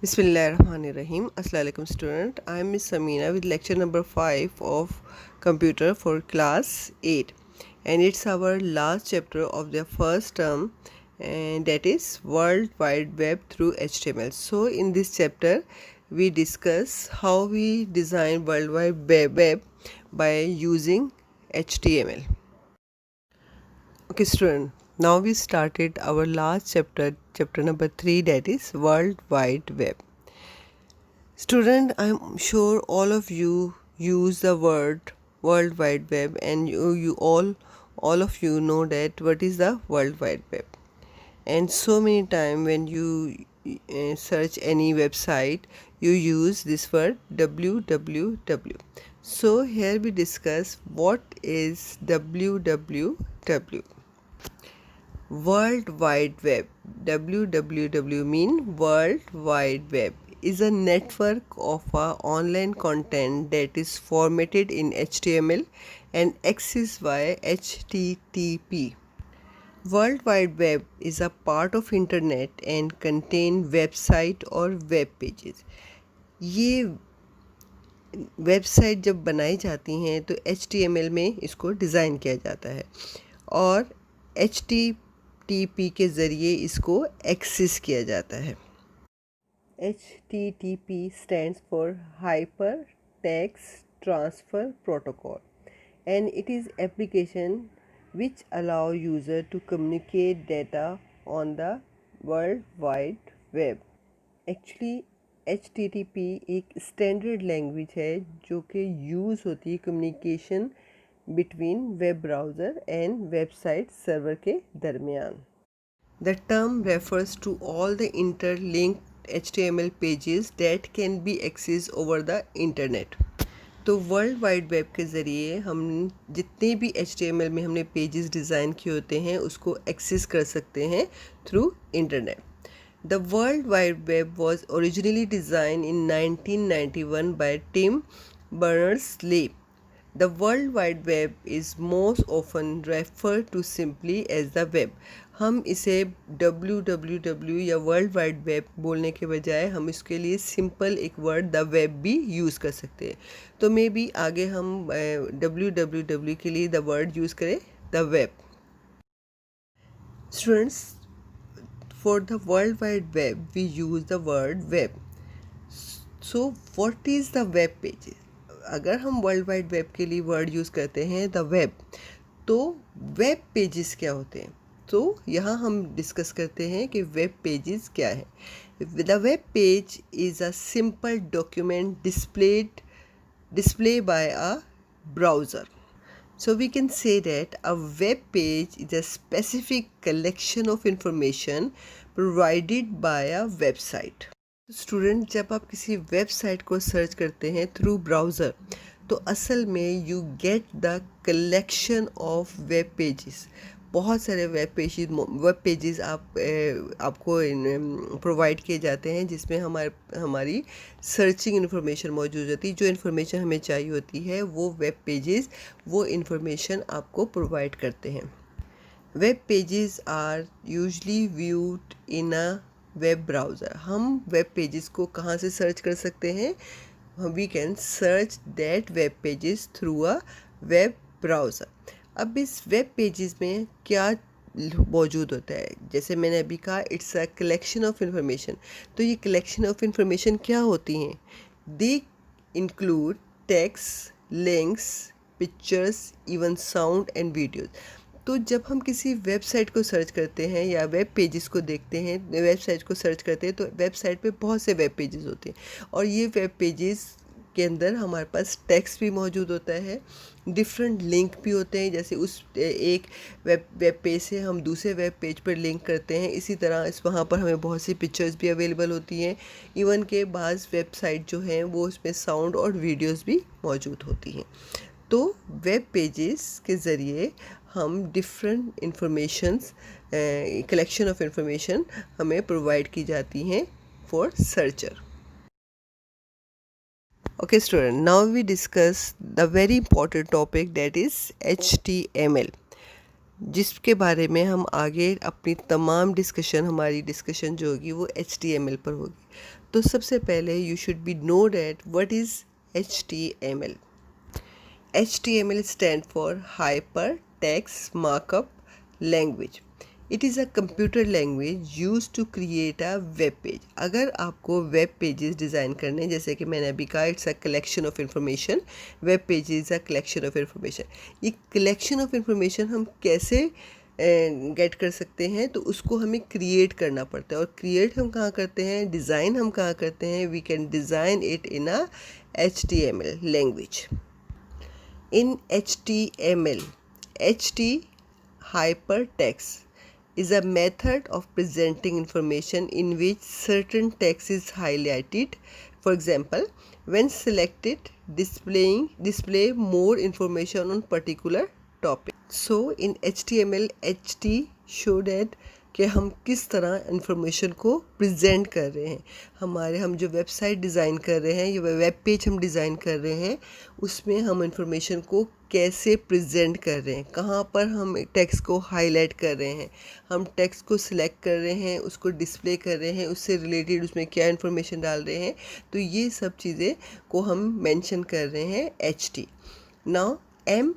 Bismillahirrahmanirrahim. Assalamu alaikum student. I am Miss Samina with lecture number 5 of computer for class 8, and it's our last chapter of the first term, and that is World Wide Web through HTML. So in this chapter we discuss how we design World Wide Web by using HTML. Okay student, now we started our last chapter number 3, that is World Wide Web. Student, I'm sure all of you use the word World Wide Web, and you all of you know that what is the World Wide Web. And so many times when you search any website, you use this word www. So here we discuss what is www. World Wide Web. www mean World Wide Web is a network of online content that is formatted in HTML and accessed via HTTP. World Wide Web is a part of internet and contain website और web pages. ये website जब बनाई जाती हैं तो HTML में इसको design किया जाता है और HTTP के ज़रिए इसको एक्सेस किया जाता है. HTTP stands for Hypertext Transfer Protocol, and it is application which allow user to communicate data on the World Wide Web. Actually HTTP एक स्टैंडर्ड लैंग्वेज है जो कि यूज़ होती है communication between web browser and website server के दरमियान. The term refers to all the interlinked HTML pages that can be accessed over the internet. तो world wide web के ज़रिए हम जितने भी HTML में हमने पेजेस डिज़ाइन किए होते हैं उसको एक्सेस कर सकते हैं through internet. The World Wide Web was originally designed in 1991 by Tim Berners-Lee. The World Wide Web is most often referred to simply as the web. हम इसे www या वर्ल्ड वाइड वेब बोलने के बजाय हम इसके लिए सिंपल एक वर्ड द वेब भी यूज़ कर सकते हैं. तो मे बी आगे हम www के लिए द वर्ड यूज़ करें the web. Students, for the World Wide Web we use the word web. So what is the web page? अगर हम वर्ल्ड वाइड वेब के लिए वर्ड यूज़ करते हैं द वेब, तो वेब पेजेस क्या होते हैं? तो यहाँ हम डिस्कस करते हैं कि वेब पेजेस क्या है. The web page is a simple document display bye a browser. So we can say that a web page is a specific collection of information provided by a website. Student, जब आप किसी website को search करते हैं through browser, तो असल में you get the collection of web pages. बहुत सारे वेब पेजेस आपको प्रोवाइड किए जाते हैं जिसमें हमारी सर्चिंग इन्फॉर्मेशन मौजूद होती है. जो इन्फॉर्मेशन हमें चाहिए होती है वो वेब पेजेस वो इन्फॉर्मेशन आपको प्रोवाइड करते हैं. Web pages are usually viewed in a web browser. हम वेब पेजेस को कहाँ से सर्च कर सकते हैं? We can search that web pages through a web browser. अब इस वेब पेजेस में क्या मौजूद होता है? जैसे मैंने अभी कहा, it's a collection of information. तो ये कलेक्शन ऑफ इंफॉर्मेशन क्या होती हैं? They include text, links, pictures, even sound and videos. तो जब हम किसी वेबसाइट को सर्च करते हैं या वेब पेजेस को देखते हैं, वेबसाइट को सर्च करते हैं, तो वेबसाइट पे बहुत से वेब पेजेस होते हैं और ये वेब पेजेस के अंदर हमारे पास टेक्स्ट भी मौजूद होता है, डिफरेंट लिंक भी होते हैं. जैसे उस एक वेब पेज से हम दूसरे वेब पेज पर लिंक करते हैं, इसी तरह वहाँ पर हमें बहुत सी पिक्चर्स भी अवेलेबल होती हैं. इवन के बाज़ वेबसाइट जो हैं वो उसमें साउंड और वीडियोज़ भी मौजूद होती हैं. तो वेब पेजेस के ज़रिए हम different informations collection of information हमें प्रोवाइड की जाती हैं for searcher. Okay student, now we discuss the very important topic, that is HTML. जिसके बारे में हम आगे अपनी तमाम डिस्कशन, हमारी डिस्कशन जो होगी वो HTML पर होगी। तो सबसे पहले you should be know that what is HTML। HTML stand for Hypertext Markup Language. It is a computer language used to create a web page. अगर आपको वेब पेजेस डिज़ाइन करने, जैसे कि मैंने अभी कहा, it's a collection of information, web page is a collection of information. ये collection of information हम कैसे गेट कर सकते हैं, तो उसको हमें क्रिएट करना पड़ता है। और क्रिएट हम कहाँ करते हैं, डिज़ाइन हम कहाँ करते हैं, we can design it in a HTML language. In HTML, HT hypertext is a method of presenting information in which certain text is highlighted. For example, when selected, display more information on particular topic. So in HTML, HT show that कि हम किस तरह information को present कर रहे हैं। हम जो वेबसाइट डिज़ाइन कर रहे हैं या वेब पेज हम डिज़ाइन कर रहे हैं, उसमें हम इंफॉर्मेशन को कैसे प्रेजेंट कर रहे हैं, कहाँ पर हम टेक्स्ट को हाईलाइट कर रहे हैं, हम टेक्स्ट को सिलेक्ट कर रहे हैं, उसको डिस्प्ले कर रहे हैं, उससे रिलेटेड उसमें क्या इन्फॉर्मेशन डाल रहे हैं। तो ये सब चीज़ें को हम मेंशन कर रहे हैं HT। Now M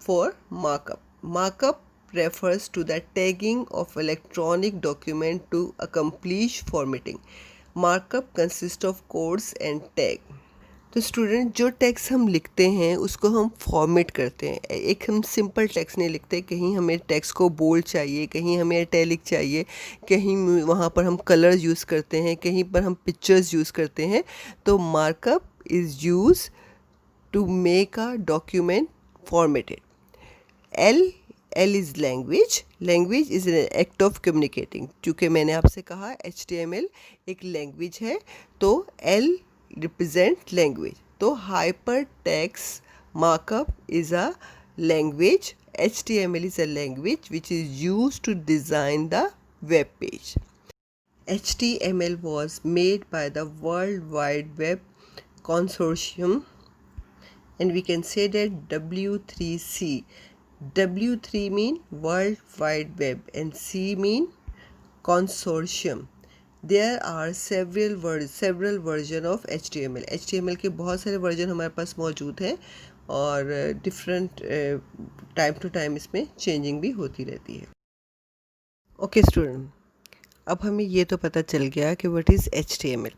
for markup. Markup refers to the tagging of electronic document to accomplish formatting. Markup consists of codes and tag. तो स्टूडेंट, जो टेक्स्ट हम लिखते हैं उसको हम फॉर्मेट करते हैं। एक हम सिंपल टेक्स्ट नहीं लिखते, कहीं हमें टेक्स्ट को बोल्ड चाहिए, कहीं हमें इटैलिक चाहिए, कहीं वहाँ पर हम कलर्स यूज़ करते हैं, कहीं पर हम पिक्चर्स यूज़ करते हैं। तो markup is use to make a document formatted. L is language. Language is an act of communicating. चूँकि मैंने आपसे कहा HTML एक लैंग्वेज है, तो L represent language. तो hypertext markup is a language. HTML is a language which is used to design the web page. HTML was made by the World Wide Web Consortium, and we can say that W3C. W3 mean World Wide Web and C mean Consortium. There are several version of HTML. HTML के बहुत सारे version हमारे पास मौजूद हैं और different time to time इसमें changing भी होती रहती है। ओके स्टूडेंट, अब हमें ये तो पता चल गया कि what is HTML.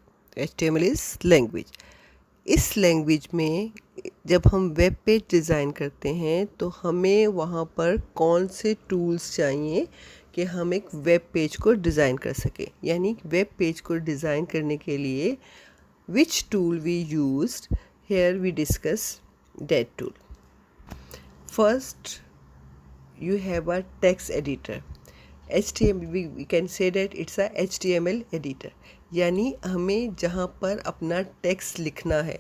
HTML is language. इस लैंग्वेज में जब हम वेब पेज डिज़ाइन करते हैं तो हमें वहाँ पर कौन से टूल्स चाहिए कि हम एक वेब पेज को डिज़ाइन कर सकें। यानी वेब पेज को डिज़ाइन करने के लिए which tool we used, here we discuss that tool. First, you have a text editor. HTML, we can say that it's a HTML editor. यानी हमें जहाँ पर अपना टेक्स्ट लिखना है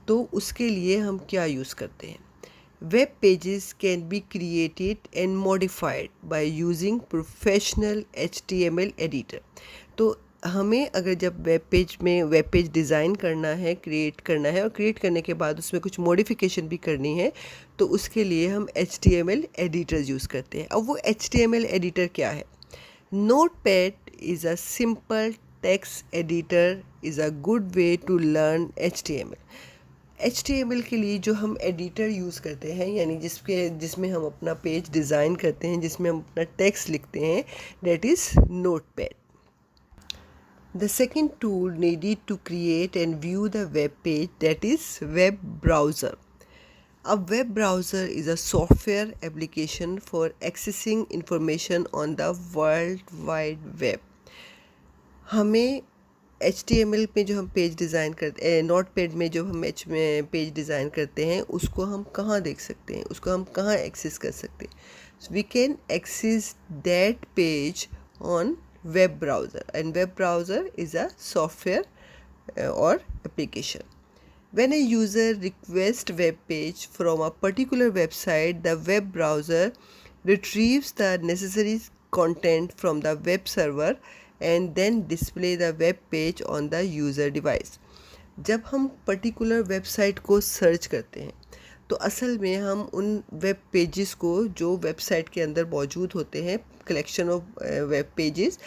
तो उसके लिए हम क्या यूज़ करते हैं। Web pages can be created and modified by using professional HTML editor. तो हमें अगर जब वेब पेज डिज़ाइन करना है, क्रिएट करना है और क्रिएट करने के बाद उसमें कुछ मॉडिफिकेशन भी करनी है, तो उसके लिए हम HTML एडिटर्स यूज़ करते हैं। अब वो HTML एडिटर क्या है? Notepad is a simple text editor, is a good way to learn HTML। HTML के लिए जो हम एडिटर यूज़ करते हैं, यानी जिसमें हम अपना पेज डिज़ाइन करते हैं, जिसमें हम अपना टेक्स्ट लिखते हैं, that is notepad. The second tool needed to create and view the web page, that is web browser. A web browser is a software application for accessing information on the World Wide Web. हमें HTML में जो हम page design करते हैं, notepad में जो हम page design करते हैं, उसको हम कहाँ देख सकते हैं, उसको हम कहाँ एक्सेस कर सकते हैं? So we can access that page on web browser, and web browser is a software or application. When a user requests web page from a particular website, the web browser retrieves the necessary content from the web server and then display the web page on the user device. जब हम particular website को search करते हैं तो असल में हम उन वेब पेजेस को जो वेबसाइट के अंदर मौजूद होते हैं, कलेक्शन ऑफ वेब पेजेस,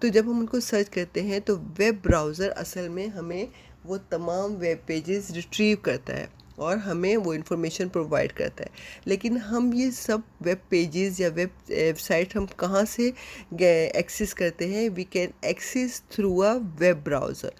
तो जब हम उनको सर्च करते हैं तो वेब ब्राउज़र असल में हमें वो तमाम वेब पेजेस रिट्रीव करता है और हमें वो इन्फॉर्मेशन प्रोवाइड करता है। लेकिन हम ये सब वेब पेजेस या वेबसाइट हम कहाँ से एक्सेस करते हैं? We can access through a web browser.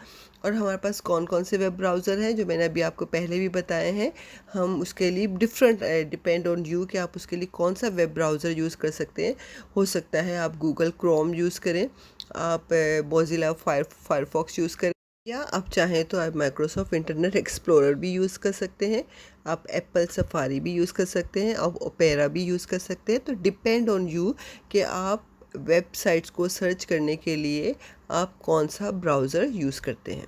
और हमारे पास कौन कौन से वेब ब्राउज़र हैं जो मैंने अभी आपको पहले भी बताए हैं। हम उसके लिए डिफरेंट डिपेंड ऑन यू कि आप उसके लिए कौन सा वेब ब्राउज़र यूज़ कर सकते हैं। हो सकता है आप गूगल क्रोम यूज़ करें, आप मोज़िला फायरफॉक्स यूज़ करें, या आप चाहें तो आप माइक्रोसॉफ्ट इंटरनेट एक्सप्लोरर भी यूज़ कर सकते हैं, आप एप्पल सफारी भी यूज़ कर सकते हैं, आप ओपेरा भी यूज़ कर सकते हैं। तो डिपेंड ऑन यू कि आप वेबसाइट्स को सर्च करने के लिए आप कौन सा ब्राउज़र यूज़ करते हैं।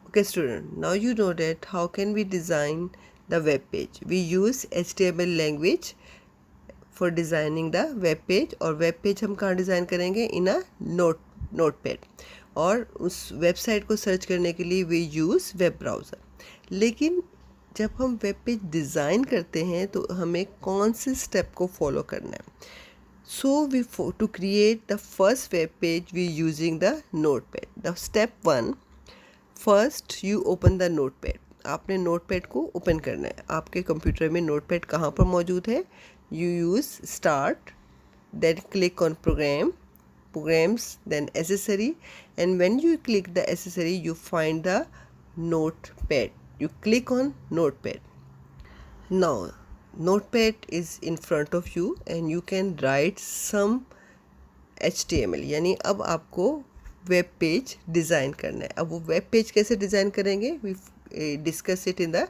Okay student, now you know that how can we design the web page. We use HTML language for designing the web page, और web page हम कहाँ डिज़ाइन करेंगे? इन अ नोटपैड। और उस वेबसाइट को सर्च करने के लिए वी यूज़ वेब ब्राउज़र। लेकिन जब हम वेब पेज डिज़ाइन करते हैं तो हमें कौन से स्टेप को फॉलो करना है? So to create the first web page we using the notepad. The step 1, first you open the notepad. आपने नोटपैड को ओपन करना है। आपके कंप्यूटर में नोटपैड कहाँ पर मौजूद है? You use start, then click on programs, then accessory, and when you click the accessory you find the notepad. You click on notepad. Now notepad is in front of you and you can write some HTML, यानी अब आपको web page design करना है। अब वो web page कैसे design करेंगे? We discuss it in the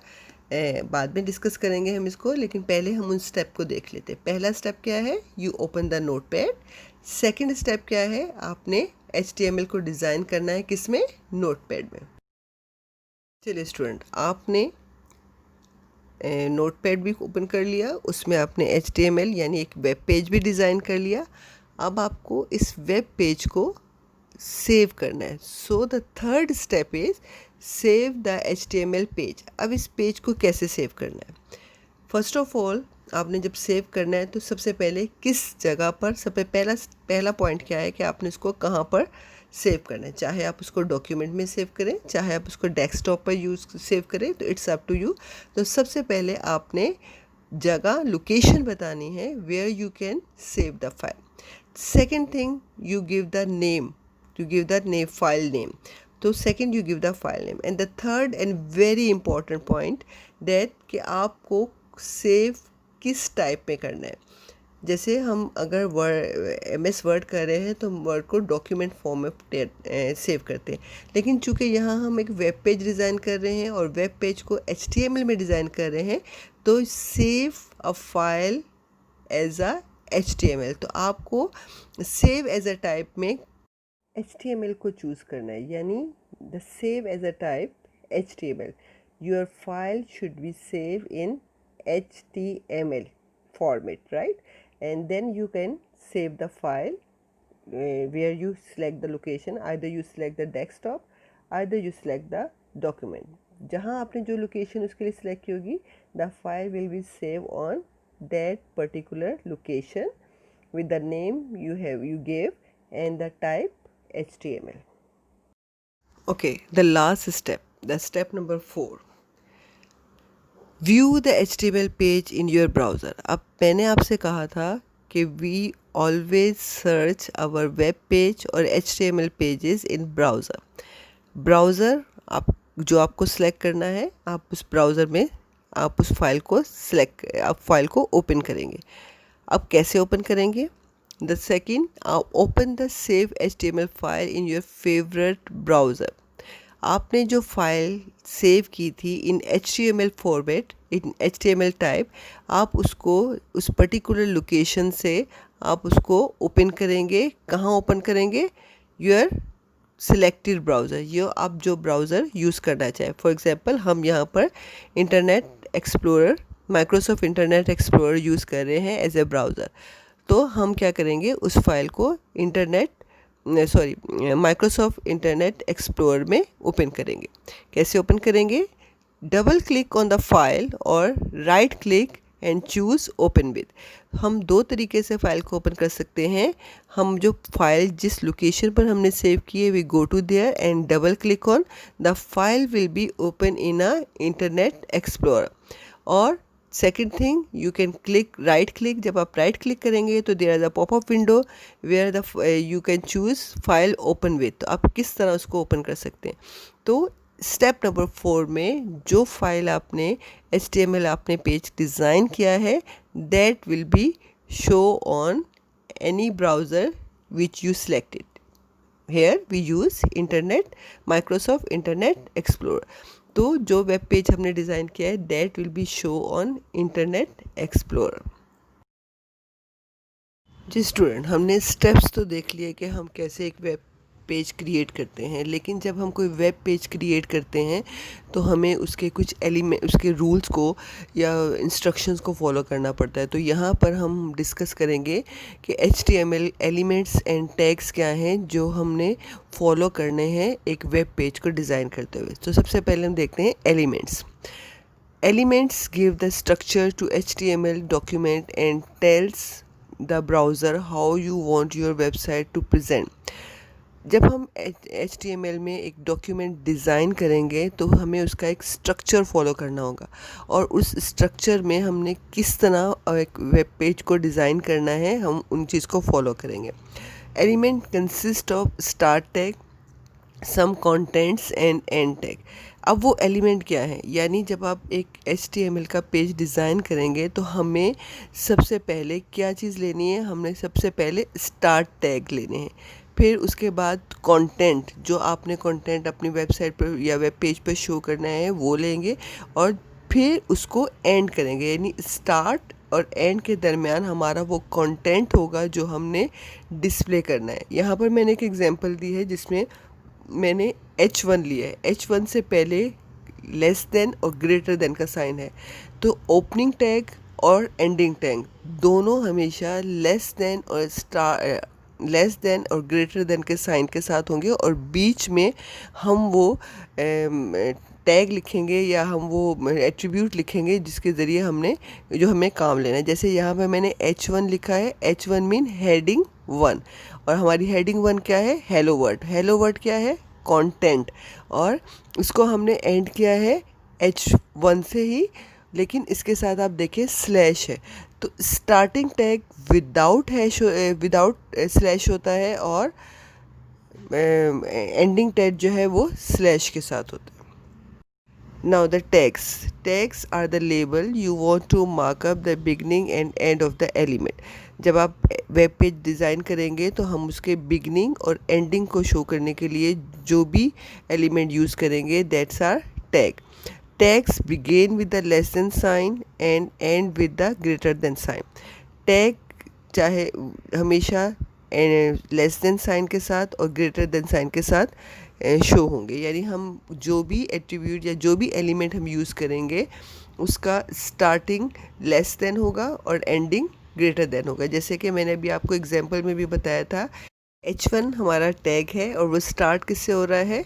बाद में डिस्कस करेंगे हम इसको, लेकिन पहले हम उन स्टेप को देख लेते हैं। पहला स्टेप क्या है? You open the notepad. Second step क्या है? आपने HTML को डिज़ाइन करना है किस में? नोटपैड में। चलिए स्टूडेंट, आपने नोटपैड भी ओपन कर लिया, उसमें आपने HTML यानी एक वेब पेज भी डिज़ाइन कर लिया। अब आपको इस वेब पेज को सेव करना है। So the third step is save the HTML page. अब इस पेज को कैसे सेव करना है? फर्स्ट ऑफ ऑल आपने जब सेव करना है तो सबसे पहले किस जगह पर, सबसे पहला पॉइंट क्या है कि आपने इसको कहाँ पर सेव करना है। चाहे आप उसको डॉक्यूमेंट में सेव करें, चाहे आप उसको डेस्कटॉप पर सेव करें, तो इट्स अप टू यू। तो सबसे पहले आपने जगह, लोकेशन बतानी है where you can save the file. Second thing, you give the name, you give that name, file name. तो second you give the file name, and the third and very important point that कि आपको save किस type में करना है। जैसे हम अगर MS वर्ड कर रहे हैं तो वर्ड को डॉक्यूमेंट फॉर्म में सेव करते हैं, लेकिन चूंकि यहाँ हम एक वेब पेज डिज़ाइन कर रहे हैं और वेब पेज को HTML में डिज़ाइन कर रहे हैं, तो save a file as a HTML। तो आपको सेव एज अ टाइप में HTML को चूज़ करना है, यानी the save as a type HTML. Your file should be saved in HTML format, right? And then you can save the file where you select the location. Either you select the desktop, either you select the document. जहाँ आपने जो location उसके लिए select की होगी, the file will be saved on that particular location with the name you gave and the type HTML. Okay, the last step, the step number 4. View the HTML page in your browser. अब मैंने आपसे कहा था कि we always search our web page और HTML pages in browser. Browser आप जो आपको सेलेक्ट करना है, आप उस ब्राउज़र में आप उस फाइल को आप फाइल को ओपन करेंगे। अब कैसे ओपन करेंगे? The second, open the save HTML file in your favorite browser. आपने जो फाइल सेव की थी इन HTML फॉर्मेट, इन HTML टाइप, आप उसको उस पर्टिकुलर लोकेशन से आप उसको ओपन करेंगे। कहाँ ओपन करेंगे? योर सिलेक्टेड ब्राउज़र, ये आप जो ब्राउज़र यूज़ करना चाहें। फॉर एग्ज़ाम्पल हम यहाँ पर internet explorer, Microsoft Internet explorer use कर रहे हैं एज ए ब्राउज़र। तो हम क्या करेंगे? उस फाइल को माइक्रोसॉफ्ट इंटरनेट एक्सप्लोरर में ओपन करेंगे। कैसे ओपन करेंगे? Double click on the file और right click and choose open with. हम दो तरीके से फ़ाइल को ओपन कर सकते हैं। हम जो फाइल जिस लोकेशन पर हमने सेव की है we go to there and double click on the file will be open in a Internet Explorer. और second thing you can click right click. जब आप राइट क्लिक करेंगे तो there is a popup window where the you can choose file open with. तो आप किस तरह उसको ओपन कर सकते हैं। तो स्टेप नंबर 4 में जो फाइल आपने HTML आपने पेज डिज़ाइन किया है that will be show on any browser which you selected. Here we use internet Microsoft Internet Explorer. तो जो वेब पेज हमने डिज़ाइन किया है that will be show on Internet Explorer. जी स्टूडेंट, हमने स्टेप्स तो देख लिए कि हम कैसे एक वेब पेज क्रिएट करते हैं, लेकिन जब हम कोई वेब पेज क्रिएट करते हैं तो हमें उसके कुछ एलिमेंट उसके रूल्स को या इंस्ट्रक्शंस को फॉलो करना पड़ता है। तो यहाँ पर हम डिस्कस करेंगे कि HTML एलिमेंट्स एंड टैग्स क्या हैं जो हमने फॉलो करने हैं एक वेब पेज को डिज़ाइन करते हुए। तो सबसे पहले हम देखते हैं elements. Elements give the structure to HTML document and tells the browser how you want your website to present. जब हम HTML में एक डॉक्यूमेंट डिज़ाइन करेंगे तो हमें उसका एक स्ट्रक्चर फॉलो करना होगा और उस स्ट्रक्चर में हमने किस तरह एक वेब पेज को डिज़ाइन करना है हम उन चीज़ को फॉलो करेंगे। Element consist of start tag, some contents and end tag. अब वो एलिमेंट क्या है, यानी जब आप एक HTML का पेज डिज़ाइन करेंगे तो हमें सबसे पहले क्या चीज़ लेनी है, हमने सबसे पहले स्टार्ट टैग लेने हैं। फिर उसके बाद कंटेंट, जो आपने कंटेंट अपनी वेबसाइट पर या वेब पेज पर शो करना है वो लेंगे और फिर उसको एंड करेंगे, यानी स्टार्ट और एंड के दरमियान हमारा वो कंटेंट होगा जो हमने डिस्प्ले करना है। यहाँ पर मैंने एक एग्जांपल दी है जिसमें मैंने H1 लिया है। H1 से पहले लेस देन और ग्रेटर देन का साइन है, तो ओपनिंग टैग और एंडिंग टैग दोनों हमेशा लेस देन और ग्रेटर देन के साइन के साथ होंगे और बीच में हम वो टैग लिखेंगे या हम वो एट्रीब्यूट लिखेंगे जिसके ज़रिए हमने जो हमें काम लेना है। जैसे यहाँ पे मैंने H1 लिखा है, H1 मीन हेडिंग 1 और हमारी हेडिंग 1 क्या है, हेलो वर्ड। हेलो वर्ड क्या है, कंटेंट, और उसको हमने एंड किया है H1 से ही, लेकिन इसके साथ आप देखिए स्लैश है। तो स्टार्टिंग टैग विदाउट स्लैश होता है और एंडिंग टैग जो है वो स्लैश के साथ होता है। Now the tags. Tags are the label you want to mark up the beginning and end of the element. जब आप वेब पेज डिज़ाइन करेंगे तो हम उसके बिगनिंग और एंडिंग को शो करने के लिए जो भी एलिमेंट यूज़ करेंगे that's are tag. Tags begin with the less than sign and end with the greater than sign. Tag चाहे हमेशा लेस देन साइन के साथ और ग्रेटर देन साइन के साथ शो होंगे, यानी हम जो भी एट्रीब्यूट या जो भी एलिमेंट हम यूज़ करेंगे उसका स्टार्टिंग लेस देन होगा और एंडिंग ग्रेटर देन होगा। जैसे कि मैंने अभी आपको एग्जांपल में भी बताया था, H1 हमारा टैग है और वो स्टार्ट किससे हो रहा है,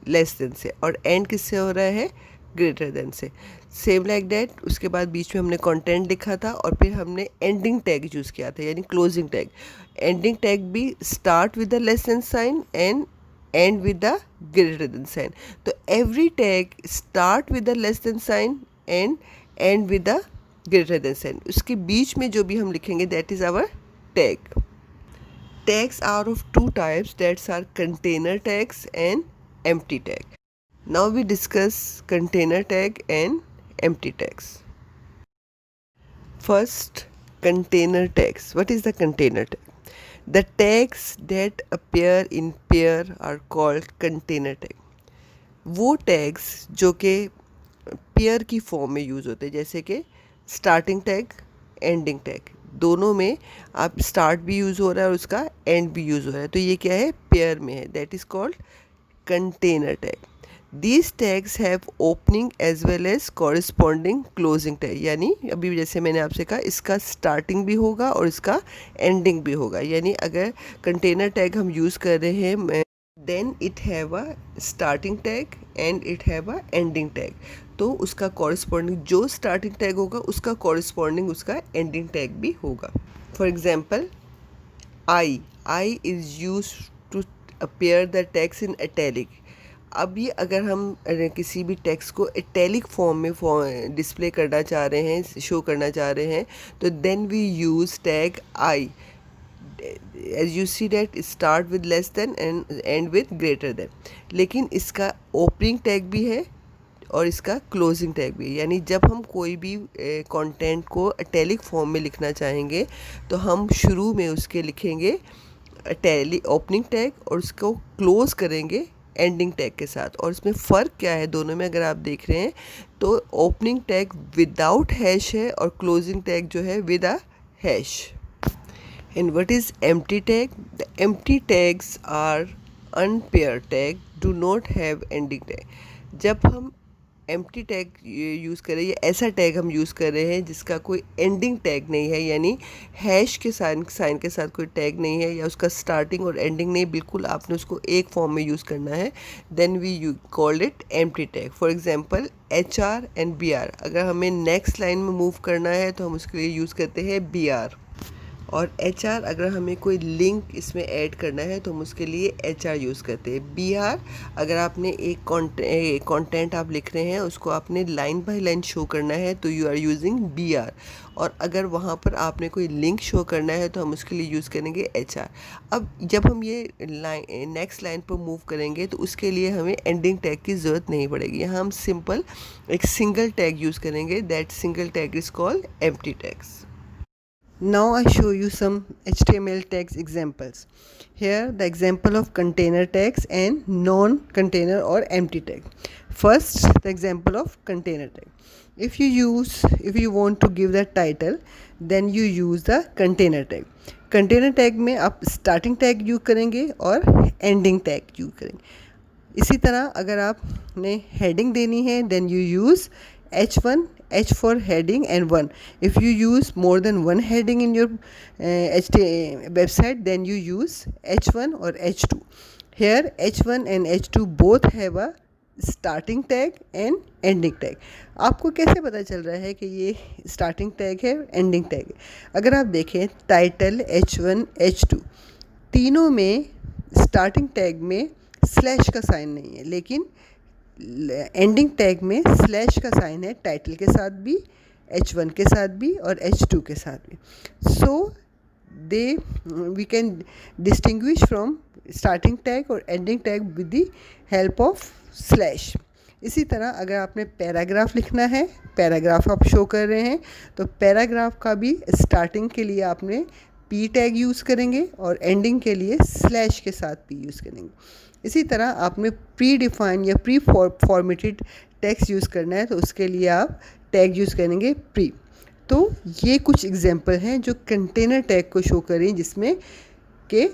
लेस देन से, और एंड किससे हो रहा है, ग्रेटर देन से। सेम लाइक डैट उसके बाद बीच में हमने कंटेंट लिखा था और फिर हमने एंडिंग टैग यूज़ किया था, यानी क्लोजिंग टैग। एंडिंग टैग भी start with the less than sign and end with the greater than sign. तो every tag start with the less than sign and end with the greater than sign. उसके बीच में जो भी हम लिखेंगे that is our tag. Tags are of two types, that are container tags and empty tag. Now we discuss container tag and empty tags. First, container tags. What is the container tag? The tags that appear in pair are called container tag. वो tags जो कि pair की form में use होते हैं, जैसे कि starting tag, ending tag, दोनों में आप स्टार्ट भी यूज़ हो रहा है और उसका एंड भी यूज़ हो रहा है, तो ये क्या है, पेयर में है, that is called container tag. These tags have opening as well as corresponding closing tag, यानी अभी जैसे मैंने आपसे कहा इसका स्टार्टिंग भी होगा और इसका एंडिंग भी होगा। यानी अगर कंटेनर टैग हम यूज़ कर रहे हैं then it have a starting tag and it have a ending tag. तो उसका कॉरस्पॉन्डिंग जो स्टार्टिंग टैग होगा उसका कॉरस्पॉन्डिंग उसका एंडिंग टैग भी होगा। For example I is use to appear the text in italic. अब ये अगर हम किसी भी टेक्स्ट को इटैलिक फॉर्म में डिस्प्ले करना चाह रहे हैं, शो करना चाह रहे हैं, तो then we use tag I. As you see that start with less than and end with greater than. लेकिन इसका ओपनिंग टैग भी है और इसका क्लोजिंग टैग भी है। यानी जब हम कोई भी कंटेंट को इटैलिक फॉर्म में लिखना चाहेंगे तो हम शुरू में उसके लिखेंगे इटैलिक ओपनिंग टैग और उसको क्लोज करेंगे एंडिंग टैग के साथ। और इसमें फ़र्क क्या है दोनों में अगर आप देख रहे हैं तो ओपनिंग टैग विदाउट हैश है और क्लोजिंग टैग जो है with a hash. And what is empty tag? The empty tags are unpaired tag, do not have ending tag. जब हम empty tag यूज़ कर रहे हैं, ऐसा टैग हम यूज़ कर रहे हैं जिसका कोई एंडिंग टैग नहीं है, यानी हैश के साइन के साथ कोई टैग नहीं है या उसका स्टार्टिंग और एंडिंग नहीं, बिल्कुल आपने उसको एक फॉर्म में यूज़ करना है, then we you called it empty tag. For example HR and BR। अगर हमें नेक्स्ट लाइन में मूव करना है तो हम उसके लिए यूज़ करते हैं BR। और HR अगर हमें कोई लिंक इसमें ऐड करना है तो हम उसके लिए HR यूज़ करते हैं। BR अगर आपने एक कंटेंट आप लिख रहे हैं उसको आपने लाइन बाय लाइन शो करना है तो यू आर यूजिंग BR। और अगर वहाँ पर आपने कोई लिंक शो करना है तो हम उसके लिए यूज़ करेंगे HR। अब जब हम ये नेक्स्ट लाइन पर मूव करेंगे तो उसके लिए हमें एंडिंग टैग की ज़रूरत नहीं पड़ेगी। यहाँ हम सिंपल एक सिंगल टैग यूज़ करेंगे, that single tag is called empty tags. Now I show you some HTML tags examples. Here the example of container tags and non-container or empty tag. First, the example of container tag. If you want to give the title, then you use the container tag. Container tag में आप starting tag use करेंगे और ending tag use करेंगे। इसी तरह अगर आपने heading देनी है, then you use H1, H for heading and 1. If you use more than one heading in your website, then you use H1 or H2. Here H1 and H2 both have a starting tag and ending tag. आपको कैसे पता चल रहा है कि ये starting tag है ending tag है? अगर आप देखें टाइटल H1 H2 तीनों में starting tag में स्लैश का साइन नहीं है, लेकिन एंडिंग टैग में स्लैश का साइन है टाइटल के साथ भी, H1 के साथ भी और H2 के साथ भी। So we can distinguish from starting tag और ending tag with the help of slash. इसी तरह अगर आपने पैराग्राफ लिखना है, पैराग्राफ आप शो कर रहे हैं, तो पैराग्राफ का भी स्टार्टिंग के लिए आपने P टैग यूज़ करेंगे और एंडिंग के लिए स्लैश के साथ P यूज़ करेंगे। इसी तरह आपने प्री डिफाइन या प्री फॉर्मेटेड टेक्स्ट यूज़ करना है तो उसके लिए आप टैग यूज़ करेंगे प्री। तो ये कुछ एग्जांपल हैं जो कंटेनर टैग को शो करें जिसमें के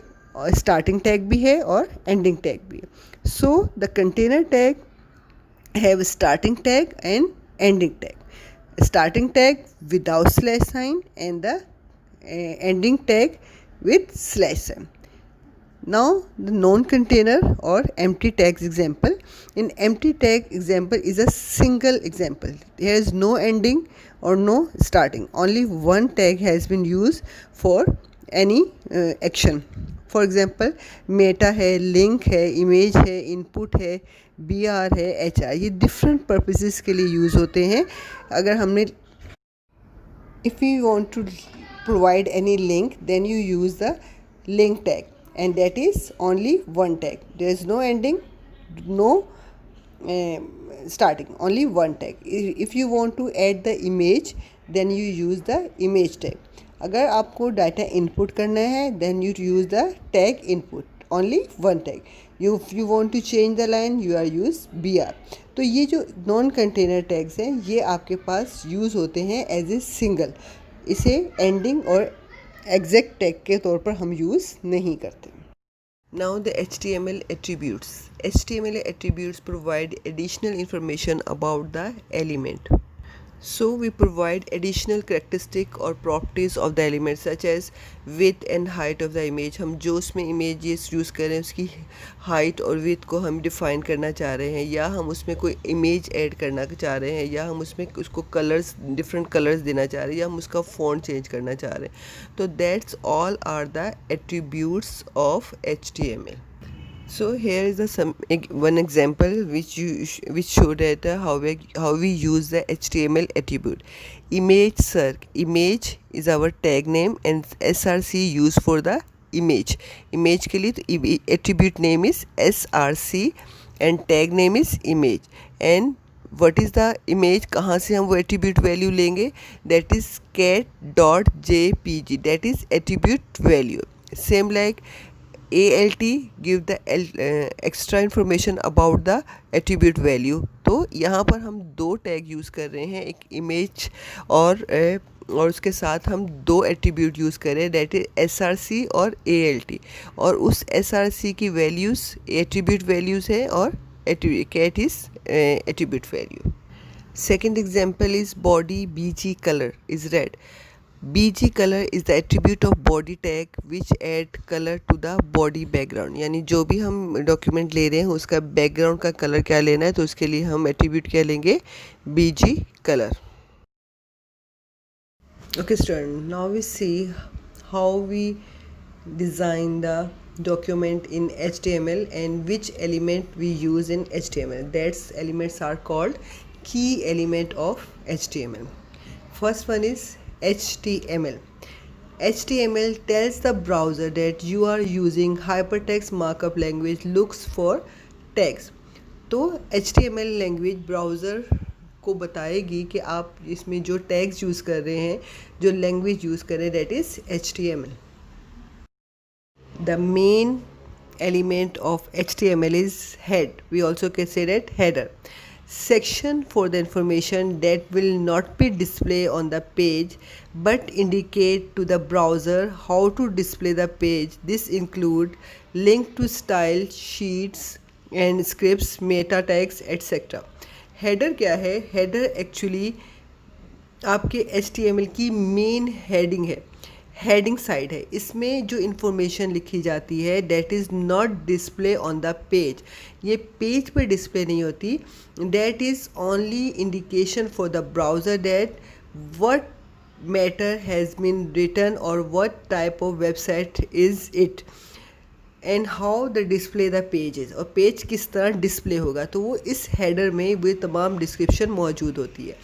स्टार्टिंग टैग भी है और एंडिंग टैग भी है। So the container tag have starting tag and ending tag. Starting tag without slash sign and the ending tag with slash sign. Now the non-container or empty tags example. In empty tag example is a single example. There is no ending or no starting. Only one tag has been used for any action. For example, meta है, link है, image है, input है, BR है, HR। ये different purposes के लिए use होते हैं। अगर हमने if we want to provide any link, then you use the link tag, and that is only one tag. There is no ending, no starting, only one tag. If you want to add the image, then you use the image tag. अगर आपको data input करना है, then you use the tag input, only one tag. If you want to change the line, you are use BR. तो ये जो non container tags हैं ये आपके पास यूज़ होते हैं एज ए सिंगल। इसे एंडिंग और एग्जैक्ट टैग के तौर पर हम यूज़ नहीं करते। Now the HTML attributes. HTML attributes provide additional information about the element. So we provide additional characteristic or properties of the element such as width and height of the image. हम जो उसमें images use करें उसकी height और width को हम define करना चाह रहे हैं, या हम उसमें कोई image add करना चाह रहे हैं, या हम उसमें उसको colors different colors देना चाह रहे हैं, या हम उसका font change करना चाह रहे हैं. तो that's all are the attributes of HTML. So here is one example which showed that how we use the HTML attribute. Image circ. Image is our tag name and src used for the image. Image के लिए तो attribute name is src and tag name is image. And what is the image? कहाँ से हम वो attribute value लेंगे? That is cat.jpg. That is attribute value. Same like ALT give the extra information about the attribute value. तो यहाँ पर हम दो टैग यूज़ कर रहे हैं, एक इमेज और उसके साथ हम दो एट्रीब्यूट यूज़ कर रहे हैं, दैट इज SRC और ALT. और उस SRC की वैल्यूज़ एट्रीब्यूट वैल्यूज़ है और cat is attribute value. Second example is body BG color is red. BG color is the attribute of body tag which add color to the body background. यानी जो भी हम document ले रहे हैं उसका बैकग्राउंड का कलर क्या लेना है, तो उसके लिए हम एट्रीब्यूट क्या लेंगे? BG color. Okay student, now we see how we design the document in HTML and which element we use in HTML. That elements are called key element of HTML. First one is HTML. HTML tells the browser that you are using hypertext markup language looks for tags. तो HTML language browser को बताएगी कि आप इसमें जो tags use कर रहे हैं, जो लैंग्वेज यूज़ कर रहे हैं, that is HTML. The main element of HTML is head. We also can say that header. Section for the information that will not be displayed on the page but indicate to the browser how to display the page. This include link to style sheets and scripts, meta tags, etc. Header क्या है? Header actually आपके HTML की main heading है, heading side है. इसमें जो information लिखी जाती है that is not display on the page. ये पेज पे डिस्प्ले नहीं होती. That is only indication for the browser that what matter has been written और what type of website is it and how the display the pages, और page किस तरह display होगा. तो वो इस हेडर में वो तमाम डिस्क्रिप्शन मौजूद होती है.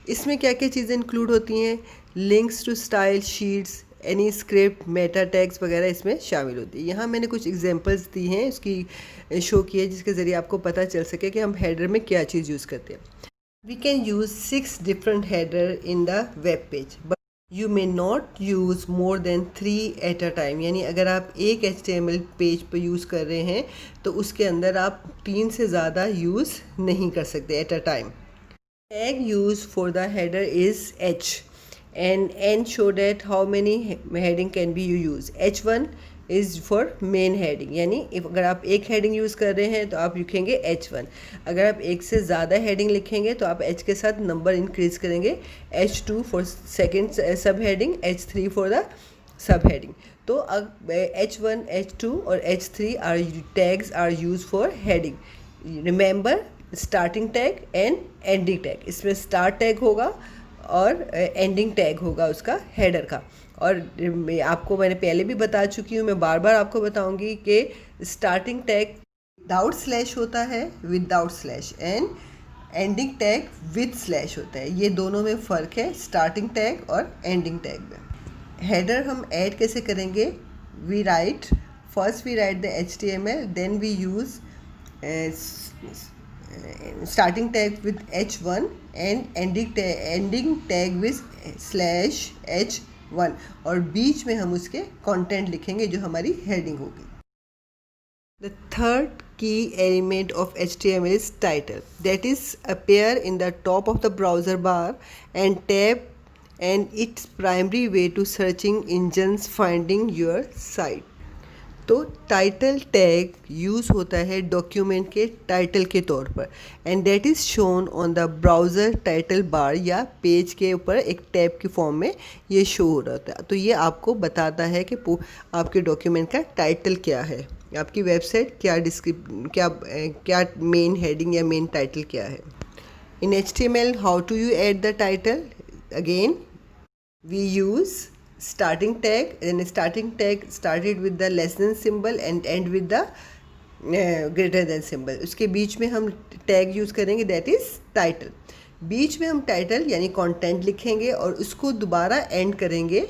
इसमें क्या क्या चीज़ें इंक्लूड होती हैं? Links to style sheets, any script, meta tags वगैरह इसमें शामिल होती है. यहाँ मैंने कुछ एग्जांपल्स दी हैं, उसकी शो की है, जिसके ज़रिए आपको पता चल सके कि हम हेडर में क्या चीज़ यूज़ करते हैं. We can use 6 different header in the web page, but you may not use more than 3 at a time. यानी अगर आप एक HTML पेज पर यूज़ कर रहे हैं तो उसके अंदर आप 3 से ज़्यादा यूज़ नहीं कर सकते eight a time. Tag used for the header is H, and N show that how many heading can be you use. H1 is for main heading, यानी अगर आप एक heading यूज़ कर रहे हैं तो आप लिखेंगे H1. अगर आप एक से ज़्यादा heading लिखेंगे तो आप H के साथ नंबर इंक्रीज़ करेंगे. H2 for second सब heading, H3 for the सब heading. तो अब H1, H2 और H3 are tags are used for heading. Remember starting tag and ending tag. इसमें स्टार्ट टैग होगा और एंडिंग टैग होगा उसका हेडर का. और आपको मैंने पहले भी बता चुकी हूँ, मैं बार बार आपको बताऊँगी कि स्टार्टिंग टैग विदाउट स्लैश होता है, without slash, and ending tag with slash होता है. ये दोनों में फ़र्क है स्टार्टिंग टैग और एंडिंग टैग में. हेडर हम ऐड कैसे करेंगे? We write first we write the HTML, then we use starting tag with H1 and ending tag with /H1, और बीच में हम उसके कंटेंट लिखेंगे जो हमारी हेडिंग होगी. The third key element of HTML is title, that is appear in the top of the browser bar and tab, and its primary way to searching engines finding your site. तो title tag use होता है document के title के तौर पर, and that is shown on the browser title bar या page के ऊपर एक टैब की फॉर्म में ये शो हो रहा है। तो ये आपको बताता है कि आपके डॉक्यूमेंट का टाइटल क्या है, आपकी वेबसाइट क्या मेन हेडिंग या मेन टाइटल क्या है। In HTML, how to you add the title? Again we use starting tag, and starting tag started with the less than symbol and end with the greater than symbol. उसके बीच में हम tag use करेंगे, that is title. बीच में हम title यानी content लिखेंगे और उसको दोबारा end करेंगे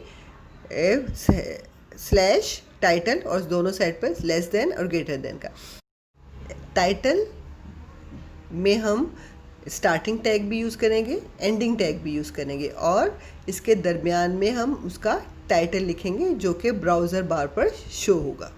स्लैश टाइटल और दोनों साइड पर लेस देन और ग्रेटर देन का। टाइटल में हम स्टार्टिंग टैग भी यूज़ करेंगे, एंडिंग टैग भी यूज़ करेंगे और इसके दरमियान में हम उसका टाइटल लिखेंगे जो कि ब्राउज़र बार पर शो होगा।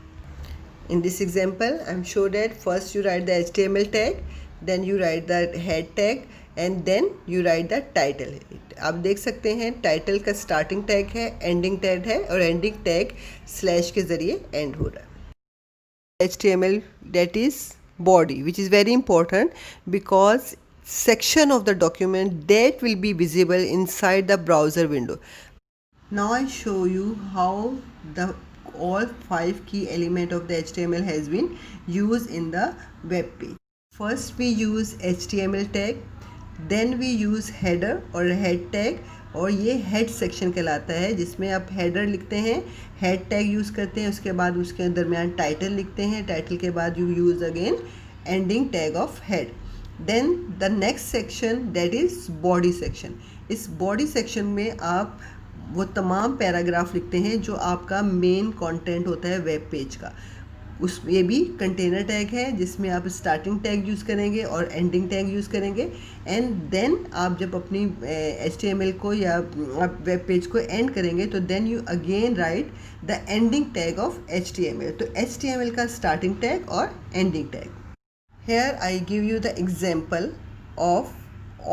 In this example I am show that first you write the HTML tag, then you write the head tag and then you write the title. आप देख सकते हैं टाइटल का स्टार्टिंग टैग है, एंडिंग टैग है और ending tag slash के ज़रिए एंड हो रहा है। HTML that is body, which is very important because section of the document that will be visible inside the browser window. Now I show you how the all 5 key element of the HTML has been used in the web page. First we use HTML tag, then we use header or head tag, और ये head section कहलाता है जिसमें आप header लिखते हैं, head tag use करते हैं, उसके बाद उसके दरमियान टाइटल लिखते हैं, टाइटल के बाद you use again ending tag of head. Then the next section that is body section. इस बॉडी सेक्शन में आप वो तमाम पैराग्राफ लिखते हैं जो आपका मेन कंटेंट होता है वेब पेज का। उसमें भी कंटेनर टैग है जिसमें आप स्टार्टिंग टैग यूज़ करेंगे और एंडिंग टैग यूज़ करेंगे, एंड देन आप जब अपनी HTML को या आप वेब पेज को एंड करेंगे तो then you again write the ending tag of HTML। तो HTML का स्टार्टिंग टैग और ending tag. Here I give you the example of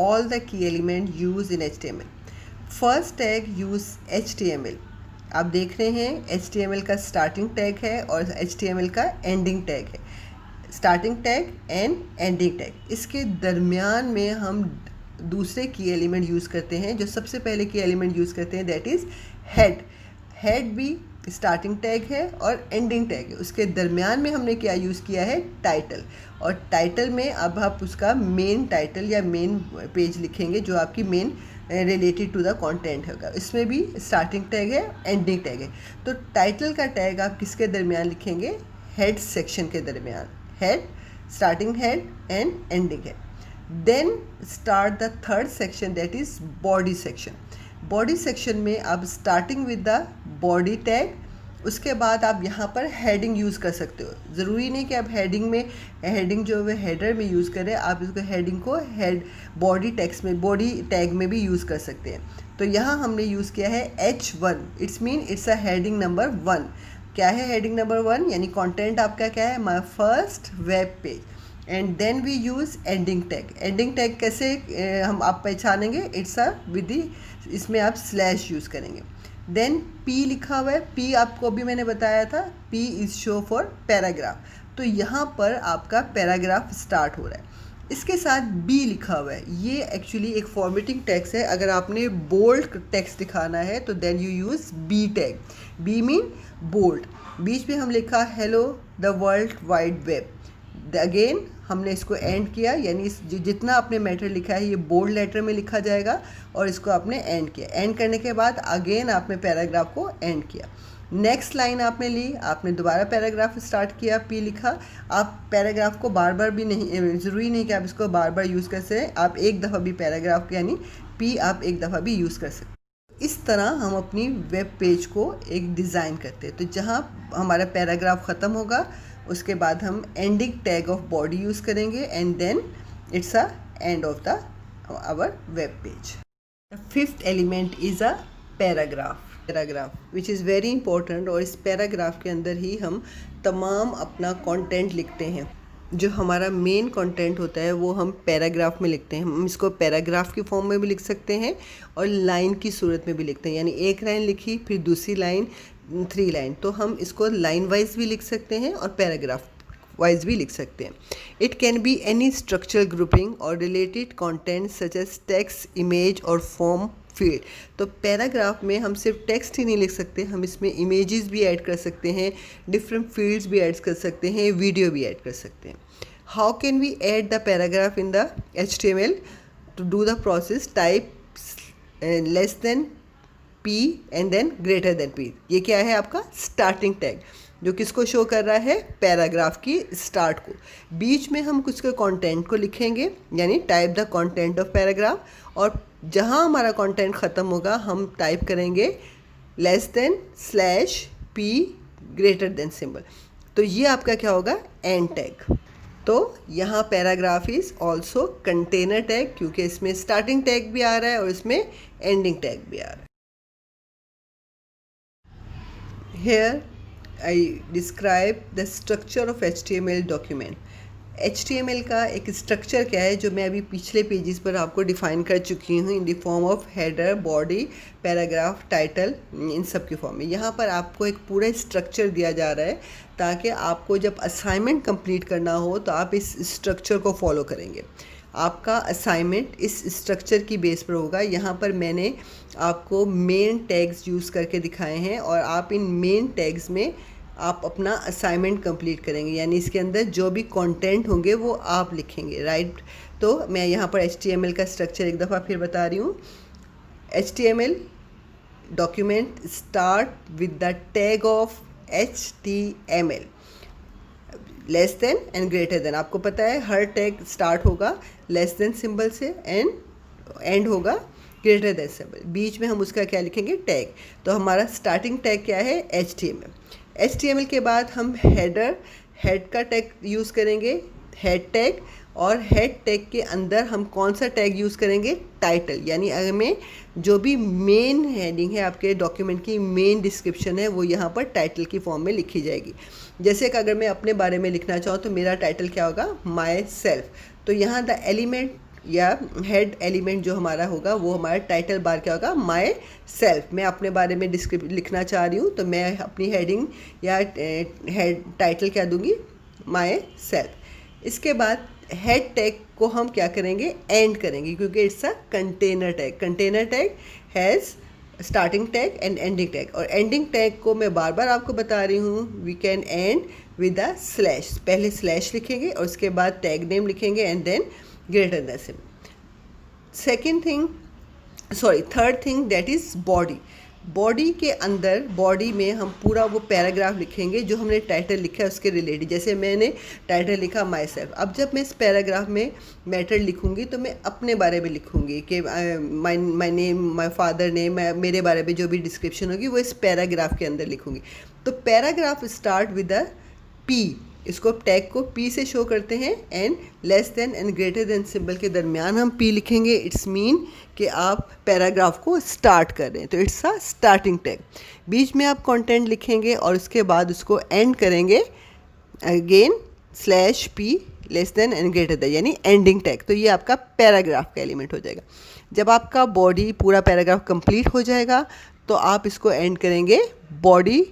all the key element used in HTML. First tag use HTML. आप देख रहे हैं HTML का starting tag है और HTML का एंडिंग टैग है। Starting tag and ending tag, इसके दरमियान में हम दूसरे की एलिमेंट यूज़ करते हैं। जो सबसे पहले की एलिमेंट यूज़ करते हैं दैट इज़ हेड। हेड भी स्टार्टिंग टैग है और एंडिंग टैग है। उसके दरमियान में हमने क्या यूज़ किया है? टाइटल। और टाइटल में अब आप उसका मेन टाइटल या मेन पेज लिखेंगे जो आपकी main related to the content होगा। इसमें भी स्टार्टिंग टैग है, एंडिंग टैग है। तो टाइटल का टैग आप किसके दरमियान लिखेंगे? हेड सेक्शन के दरमियान। Head, starting head end ending head. Then start the third section that is body section. Body section में आप starting with the body tag, उसके बाद आप यहाँ पर हेडिंग यूज़ कर सकते हो। ज़रूरी नहीं कि आप हेडिंग जो है हेडर में यूज़ करें, आप इसको हेडिंग को हेड बॉडी टैग में भी यूज़ कर सकते हैं। तो यहाँ हमने यूज़ किया है H1, it's mean it's a heading number 1। क्या है हेडिंग नंबर 1? यानी कंटेंट आपका क्या है? My first web page. And then we use ending tag. Ending tag कैसे हम आप पहचानेंगे? इट्स अ विद इसमें आप स्लैश यूज़ करेंगे। देन P लिखा हुआ है, P आपको अभी मैंने बताया था, P is show for paragraph. तो यहाँ पर आपका पैराग्राफ स्टार्ट हो रहा है। इसके साथ B लिखा हुआ है, ये एक्चुअली एक फॉर्मेटिंग टेक्स्ट है। अगर आपने बोल्ड टेक्स्ट दिखाना है तो then you use B tag. B mean bold. बीच में हम लिखा hello the world wide web. Again हमने इसको एंड किया, यानी जितना आपने मैटर लिखा है ये बोल्ड लेटर में लिखा जाएगा और इसको आपने एंड किया। एंड करने के बाद अगेन आपने पैराग्राफ को एंड किया। नेक्स्ट लाइन आपने ली, आपने दोबारा पैराग्राफ स्टार्ट किया, P लिखा। आप पैराग्राफ को बार बार भी नहीं, ज़रूरी नहीं कि आप इसको बार बार यूज़ कर सकें। आप एक दफ़ा भी पैराग्राफ यानी P आप एक दफ़ा भी यूज़ कर सकते। इस तरह हम अपनी वेब पेज को एक डिज़ाइन करते हैं। तो जहाँ हमारा पैराग्राफ ख़त्म होगा उसके बाद हम ending tag of body use करेंगे and then it's a end of the our web page. The fifth element is a paragraph which is very important. और इस पैराग्राफ के अंदर ही हम तमाम अपना कंटेंट लिखते हैं। जो हमारा मेन कंटेंट होता है वो हम पैराग्राफ में लिखते हैं। हम इसको पैराग्राफ की फॉर्म में भी लिख सकते हैं और लाइन की सूरत में भी लिखते हैं। यानी एक लाइन लिखी, फिर दूसरी लाइन, 3 लाइन, तो हम इसको लाइन वाइज भी लिख सकते हैं और पैराग्राफ वाइज भी लिख सकते हैं. It can be any structural grouping or related content such as text, image or form field. तो पैराग्राफ में हम सिर्फ टेक्स्ट ही नहीं लिख सकते, हम इसमें इमेजेस भी ऐड कर सकते हैं, डिफरेंट फील्ड्स भी ऐड कर सकते हैं, वीडियो भी ऐड कर सकते हैं. How can we add the paragraph in the HTML? To do the process, type less than P and then greater than P. ये क्या है आपका स्टार्टिंग टैग, जो किसको शो कर रहा है, पैराग्राफ की स्टार्ट को. बीच में हम कुछ के कंटेंट को लिखेंगे, यानी type the content of paragraph, और जहाँ हमारा कंटेंट ख़त्म होगा हम टाइप करेंगे less than /P greater than symbol. तो ये आपका क्या होगा, एंड टैग. तो यहाँ paragraph is also container tag, क्योंकि इसमें स्टार्टिंग टैग भी आ रहा है और इसमें एंडिंग टैग भी आ रहा है. Here I describe the structure of HTML document. HTML का एक स्ट्रक्चर क्या है, जो मैं अभी पिछले पेजेस पर आपको डिफाइन कर चुकी हूँ, in the form of header, body, paragraph, title, इन सब के फॉर्म में. यहाँ पर आपको एक पूरा स्ट्रक्चर दिया जा रहा है, ताकि आपको जब असाइनमेंट कंप्लीट करना हो तो आप इस स्ट्रक्चर को फॉलो करेंगे. आपका असाइनमेंट इस स्ट्रक्चर की बेस पर होगा. यहाँ पर मैंने आपको मेन टैग्स यूज़ करके दिखाए हैं, और आप इन मेन टैग्स में आप अपना असाइनमेंट कंप्लीट करेंगे, यानी इसके अंदर जो भी कंटेंट होंगे वो आप लिखेंगे, राइट. तो मैं यहाँ पर HTML का स्ट्रक्चर एक दफ़ा फिर बता रही हूँ. HTML document start with the tag of HTML, less than and greater than. आपको पता है हर टैग स्टार्ट होगा लेस देन सिंबल से, एंड एंड होगा ग्रेटर देन सिंबल. बीच में हम उसका क्या लिखेंगे, टैग. तो हमारा स्टार्टिंग टैग क्या है, HTML के बाद हम हेड का टैग यूज़ करेंगे, हेड टैग. और हेड टैग के अंदर हम कौन सा टैग यूज़ करेंगे, टाइटल. यानी हमें जो भी मेन हेडिंग है, आपके डॉक्यूमेंट की मेन डिस्क्रिप्शन है, वो यहाँ पर टाइटल की फॉर्म में लिखी जाएगी. जैसे कि अगर मैं अपने बारे में लिखना चाहूँ तो मेरा टाइटल क्या होगा, माई सेल्फ. तो यहाँ द एलिमेंट या हेड एलिमेंट जो हमारा होगा वो हमारा टाइटल बार क्या होगा, माई सेल्फ. मैं अपने बारे में लिखना चाह रही हूँ तो मैं अपनी हेडिंग या हेड टाइटल क्या दूँगी, माई सेल्फ. इसके बाद हेड टैग को हम क्या करेंगे, एंड करेंगे, क्योंकि it's a container tag. Container tag has starting tag and ending tag. और एंडिंग टैग को मैं बार बार आपको बता रही हूँ, we can end with a slash. पहले स्लैश लिखेंगे और उसके बाद टैग नेम लिखेंगे and then greater than symbol. Third thing that is body. Body के अंदर, बॉडी में हम पूरा वो पैराग्राफ लिखेंगे जो हमने टाइटल लिखा है उसके रिलेटेड. जैसे मैंने टाइटल लिखा माई सेल्फ. अब जब मैं इस पैराग्राफ में मैटर लिखूंगी तो मैं अपने बारे में लिखूंगी कि my name, my father name, मेरे बारे में जो भी डिस्क्रिप्शन होगी वो इस पैराग्राफ के अंदर लिखूंगी. तो paragraph start with a P. इसको टैग को P से शो करते हैं, and less than and greater than symbol के दरमियान हम P लिखेंगे. इट्स मीन कि आप पैराग्राफ को स्टार्ट कर रहे हैं, तो इट्स अ स्टार्टिंग टैग. बीच में आप कंटेंट लिखेंगे और उसके बाद उसको एंड करेंगे again /P less than and greater than, यानी एंडिंग टैग. तो ये आपका पैराग्राफ का एलिमेंट हो जाएगा. जब आपका बॉडी पूरा पैराग्राफ कंप्लीट हो जाएगा तो आप इसको एंड करेंगे बॉडी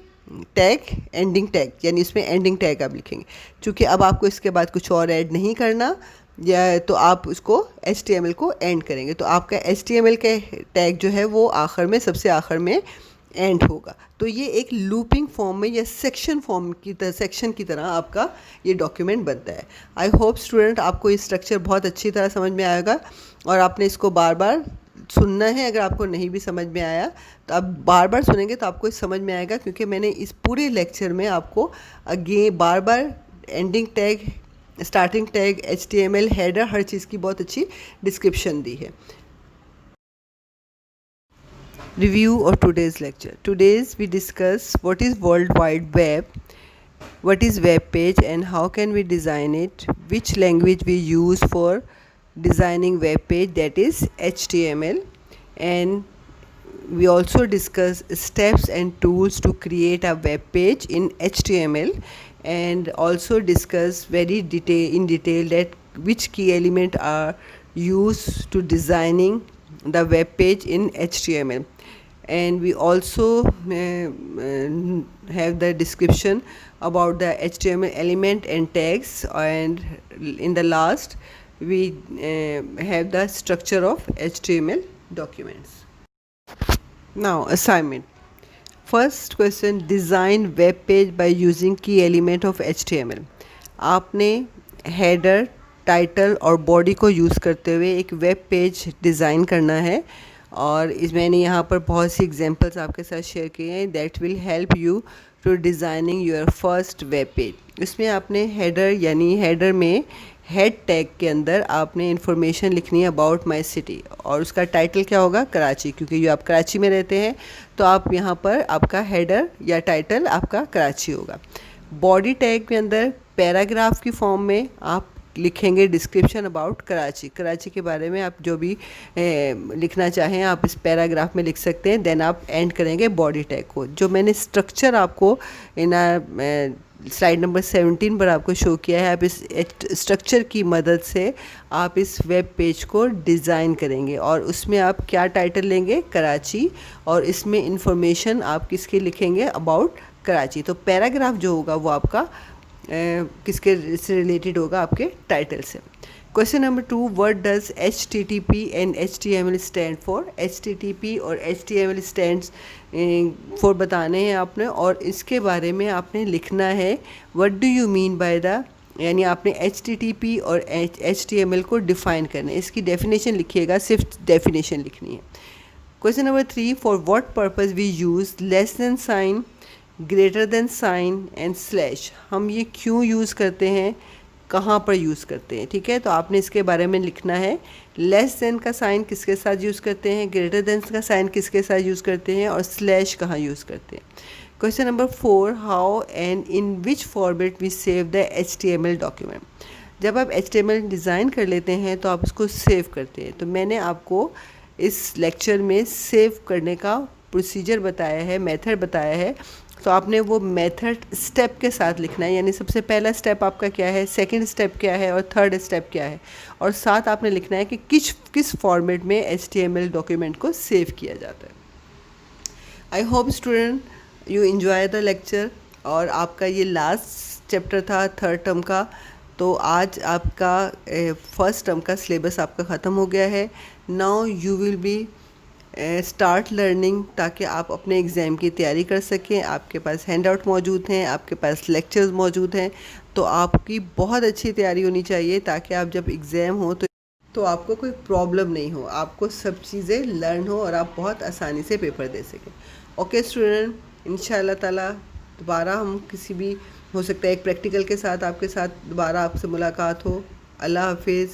टैग एंडिंग टैग, यानी इसमें एंडिंग टैग आप लिखेंगे. चूँकि अब आपको इसके बाद कुछ और ऐड नहीं करना, या तो आप उसको HTML को एंड करेंगे. तो आपका HTML का टैग जो है वो आखिर में, सबसे आखिर में एंड होगा. तो ये एक लूपिंग फॉर्म में या सेक्शन की तरह आपका ये डॉक्यूमेंट बनता है. आई होप स्टूडेंट आपको ये स्ट्रक्चर बहुत अच्छी तरह समझ में आएगा, और आपने इसको बार बार सुनना है. अगर आपको नहीं भी समझ में आया तो आप बार बार सुनेंगे तो आपको समझ में आएगा, क्योंकि मैंने इस पूरे लेक्चर में आपको अगेन बार बार ending tag, starting tag, HTML, header, हर चीज़ की बहुत अच्छी डिस्क्रिप्शन दी है. Review of today's lecture. Today's we discuss what is World Wide Web, what is web page and how can we design it, which language we use for designing web page, that is HTML, and we also discuss steps and tools to create a web page in HTML, and also discuss very in detail that which key element are used to designing the web page in HTML. and we also have the description about the HTML element and tags, and in the last we have the structure of HTML documents. Now assignment. First question, design web page by using key element of HTML. आपने header, title और body को use करते हुए एक web page design करना है, और इस मैंने यहाँ पर बहुत सी एग्जांपल्स आपके साथ शेयर किए हैं that will help you to designing your first web page. इसमें आपने हेडर, यानी हेडर में हेड टैग के अंदर आपने इन्फॉर्मेशन लिखनी है अबाउट माय सिटी, और उसका टाइटल क्या होगा, कराची, क्योंकि जो आप कराची में रहते हैं तो आप यहाँ पर आपका हेडर या टाइटल आपका कराची होगा। बॉडी टैग के अंदर पैराग्राफ की फॉर्म में आप लिखेंगे डिस्क्रिप्शन अबाउट कराची, कराची के बारे में आप जो भी लिखना चाहें आप इस पैराग्राफ में लिख सकते हैं। देन आप एंड करेंगे बॉडी टैग को। जो मैंने स्ट्रक्चर आपको इन स्लाइड नंबर 17 पर आपको शो किया है, आप इस स्ट्रक्चर की मदद से आप इस वेब पेज को डिज़ाइन करेंगे, और उसमें आप क्या टाइटल लेंगे, कराची, और इसमें इंफॉर्मेशन आप किसके लिखेंगे, अबाउट कराची। तो पैराग्राफ जो होगा वो आपका किसके से रिलेटेड होगा, आपके टाइटल से। Question number 2, what does HTTP and HTML stand for. HTTP और HTML स्टैंड्स फॉर बताने हैं आपने, और इसके बारे में आपने लिखना है what do you mean by the, यानी आपने HTTP और HTML को डिफ़ाइन करना है। इसकी डेफिनेशन लिखिएगा, सिर्फ डेफिनेशन लिखनी है। Question number 3, for what purpose we use less than sign, greater than sign and slash. हम ये क्यों यूज़ करते हैं, कहाँ पर यूज़ करते हैं, ठीक है। तो आपने इसके बारे में लिखना है। लेस देन का साइन किसके साथ यूज़ करते हैं, ग्रेटर देन का साइन किसके साथ यूज़ करते हैं, और स्लैश कहाँ यूज़ करते हैं। Question number 4, how and in which format we save the HTML document. जब आप HTML डिज़ाइन कर लेते हैं तो आप उसको सेव करते हैं। तो मैंने आपको इस लेक्चर में सेव करने का प्रोसीजर बताया है, मेथड बताया है। तो आपने वो मेथड स्टेप के साथ लिखना है, यानी सबसे पहला स्टेप आपका क्या है, सेकंड स्टेप क्या है, और थर्ड स्टेप क्या है, और साथ आपने लिखना है कि किस फॉर्मेट में HTML डॉक्यूमेंट को सेव किया जाता है। I hope student you enjoy the lecture, और आपका ये लास्ट चैप्टर था थर्ड टर्म का। तो आज आपका फर्स्ट टर्म का सिलेबस आपका ख़त्म हो गया है। Now you will be start learning, ताकि आप अपने एग्ज़ाम की तैयारी कर सकें। आपके पास हैंड आउट मौजूद हैं, आपके पास लेक्चर्स मौजूद हैं, तो आपकी बहुत अच्छी तैयारी होनी चाहिए, ताकि आप जब एग्ज़ाम हो तो आपको कोई प्रॉब्लम नहीं हो, आपको सब चीज़ें लर्न हो और आप बहुत आसानी से पेपर दे सकें। ओके स्टूडेंट, इंशाल्लाह ताला दोबारा हम किसी भी, हो सकता है एक प्रैक्टिकल के साथ आपके साथ दोबारा आपसे मुलाकात हो। अल्लाह हाफिज़।